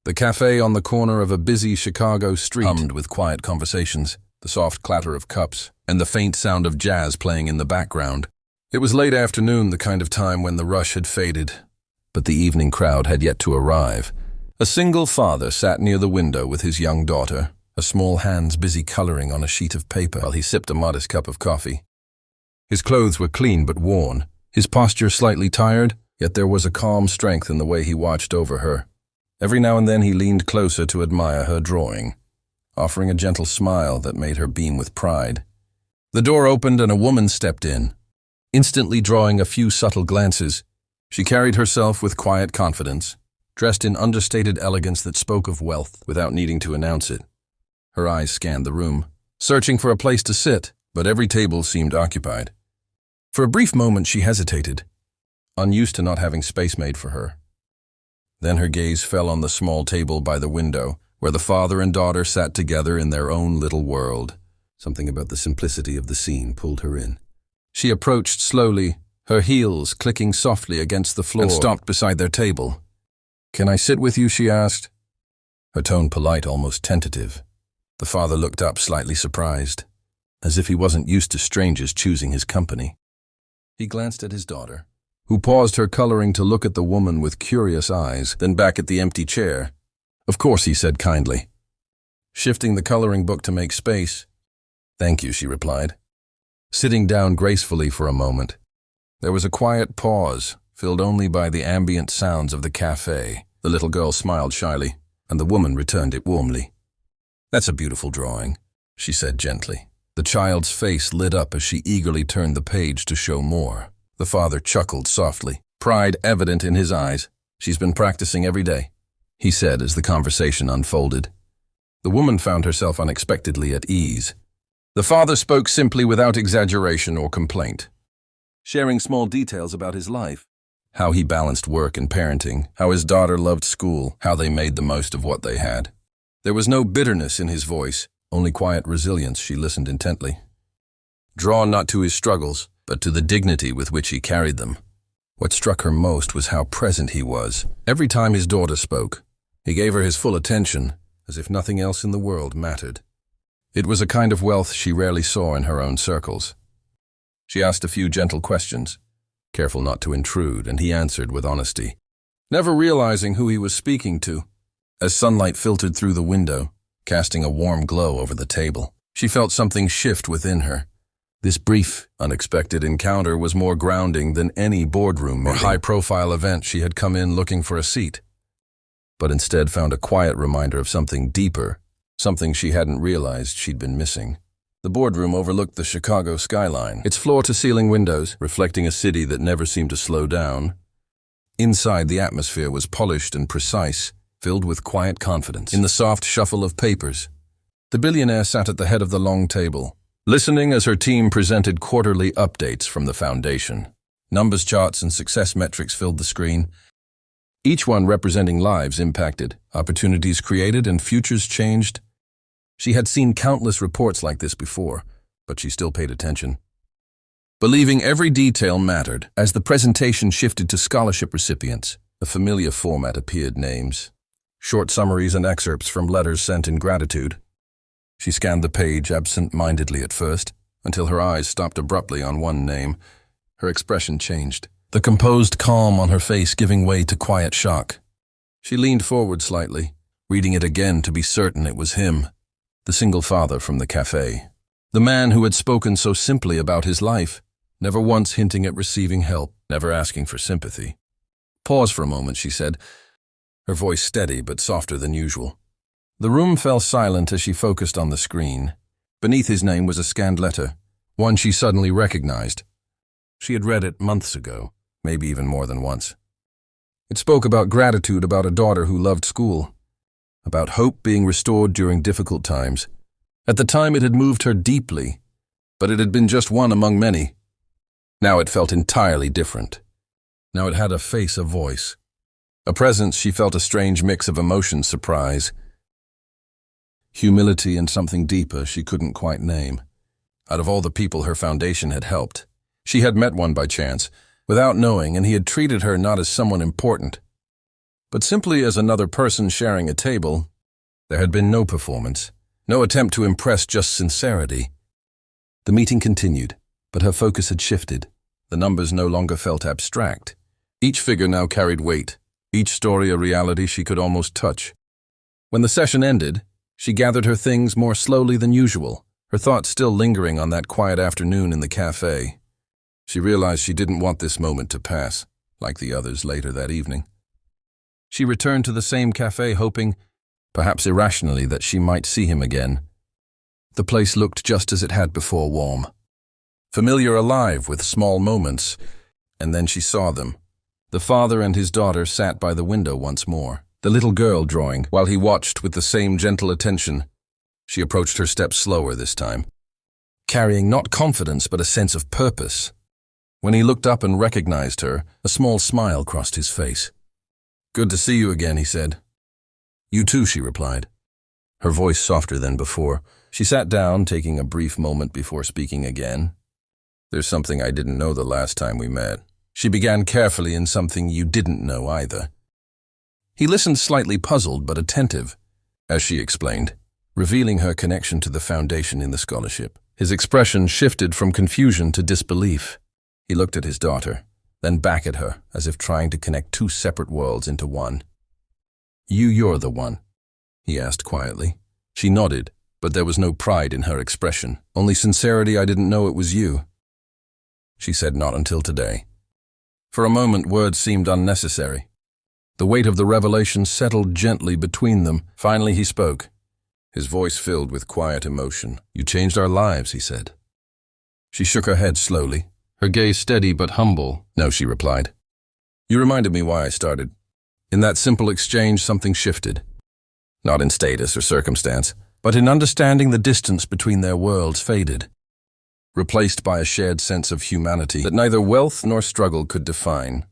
The cafe on the corner of a busy Chicago street hummed with quiet conversations, the soft clatter of cups, and the faint sound of jazz playing in the background. It was late afternoon, the kind of time when the rush had faded, but the evening crowd had yet to arrive. A single father sat near the window with his young daughter, her small hands busy coloring on a sheet of paper while he sipped a modest cup of coffee. His clothes were clean but worn, his posture slightly tired, yet there was a calm strength in the way he watched over her. Every now and then he leaned closer to admire her drawing, offering a gentle smile that made her beam with pride. The door opened and a woman stepped in. Instantly drawing a few subtle glances, she carried herself with quiet confidence, dressed in understated elegance that spoke of wealth without needing to announce it. Her eyes scanned the room, searching for a place to sit, but every table seemed occupied. For a brief moment she hesitated, unused to not having space made for her. Then her gaze fell on the small table by the window, where the father and daughter sat together in their own little world. Something about the simplicity of the scene pulled her in. She approached slowly, her heels clicking softly against the floor, and stopped beside their table. "Can I sit with you?" she asked, her tone polite, almost tentative. The father looked up, slightly surprised, as if he wasn't used to strangers choosing his company. He glanced at his daughter, who paused her coloring to look at the woman with curious eyes, then back at the empty chair. "Of course," he said kindly, shifting the coloring book to make space. "Thank you," she replied, sitting down gracefully for a moment. There was a quiet pause, filled only by the ambient sounds of the cafe. The little girl smiled shyly, and the woman returned it warmly. "That's a beautiful drawing," she said gently. The child's face lit up as she eagerly turned the page to show more. The father chuckled softly, pride evident in his eyes. "She's been practicing every day," he said as the conversation unfolded. The woman found herself unexpectedly at ease. The father spoke simply without exaggeration or complaint, sharing small details about his life, how he balanced work and parenting, how his daughter loved school, how they made the most of what they had. There was no bitterness in his voice, only quiet resilience. She listened intently, drawn not to his struggles, but to the dignity with which he carried them. What struck her most was how present he was. Every time his daughter spoke, he gave her his full attention, as if nothing else in the world mattered. It was a kind of wealth she rarely saw in her own circles. She asked a few gentle questions, careful not to intrude, and he answered with honesty, never realizing who he was speaking to. As sunlight filtered through the window, casting a warm glow over the table, she felt something shift within her. This brief, unexpected encounter was more grounding than any boardroom or high-profile event she had come in looking for a seat, but instead found a quiet reminder of something deeper, something she hadn't realized she'd been missing. The boardroom overlooked the Chicago skyline, its floor-to-ceiling windows reflecting a city that never seemed to slow down. Inside, the atmosphere was polished and precise, filled with quiet confidence. In the soft shuffle of papers, the billionaire sat at the head of the long table, listening as her team presented quarterly updates from the foundation. Numbers charts and success metrics filled the screen, each one representing lives impacted, opportunities created, and futures changed. She had seen countless reports like this before, but she still paid attention, believing every detail mattered. As the presentation shifted to scholarship recipients, a familiar format appeared: names, short summaries, and excerpts from letters sent in gratitude. She scanned the page absent-mindedly at first, until her eyes stopped abruptly on one name. Her expression changed, the composed calm on her face giving way to quiet shock. She leaned forward slightly, reading it again to be certain it was him, the single father from the cafe. The man who had spoken so simply about his life, never once hinting at receiving help, never asking for sympathy. "Pause for a moment," she said, her voice steady but softer than usual. The room fell silent as she focused on the screen. Beneath his name was a scanned letter, one she suddenly recognized. She had read it months ago, maybe even more than once. It spoke about gratitude, about a daughter who loved school, about hope being restored during difficult times. At the time it had moved her deeply, but it had been just one among many. Now it felt entirely different. Now it had a face, a voice, a presence. She felt a strange mix of emotions: surprise, humility, and something deeper she couldn't quite name. Out of all the people her foundation had helped, she had met one by chance, without knowing, and he had treated her not as someone important, but simply as another person sharing a table. There had been no performance, no attempt to impress, just sincerity. The meeting continued, but her focus had shifted. The numbers no longer felt abstract. Each figure now carried weight, each story a reality she could almost touch. When the session ended, she gathered her things more slowly than usual, her thoughts still lingering on that quiet afternoon in the cafe. She realized she didn't want this moment to pass, like the others later that evening. She returned to the same cafe hoping, perhaps irrationally, that she might see him again. The place looked just as it had before, warm, familiar, alive with small moments, and then she saw them. The father and his daughter sat by the window once more, the little girl drawing, while he watched with the same gentle attention. She approached her steps slower this time, carrying not confidence but a sense of purpose. When he looked up and recognized her, a small smile crossed his face. "Good to see you again," he said. "You too," she replied, her voice softer than before. She sat down, taking a brief moment before speaking again. "There's something I didn't know the last time we met." She began carefully, in something you didn't know either. He listened, slightly puzzled but attentive, as she explained, revealing her connection to the foundation in the scholarship. His expression shifted from confusion to disbelief. He looked at his daughter, then back at her, as if trying to connect two separate worlds into one. You're the one?" he asked quietly. She nodded, but there was no pride in her expression, only sincerity. "I didn't know it was you," she said. "Not until today." For a moment, words seemed unnecessary. The weight of the revelation settled gently between them. Finally he spoke, his voice filled with quiet emotion. "You changed our lives," he said. She shook her head slowly, her gaze steady but humble. "No," she replied. "You reminded me why I started." In that simple exchange, something shifted. Not in status or circumstance, but in understanding. The distance between their worlds faded, replaced by a shared sense of humanity that neither wealth nor struggle could define.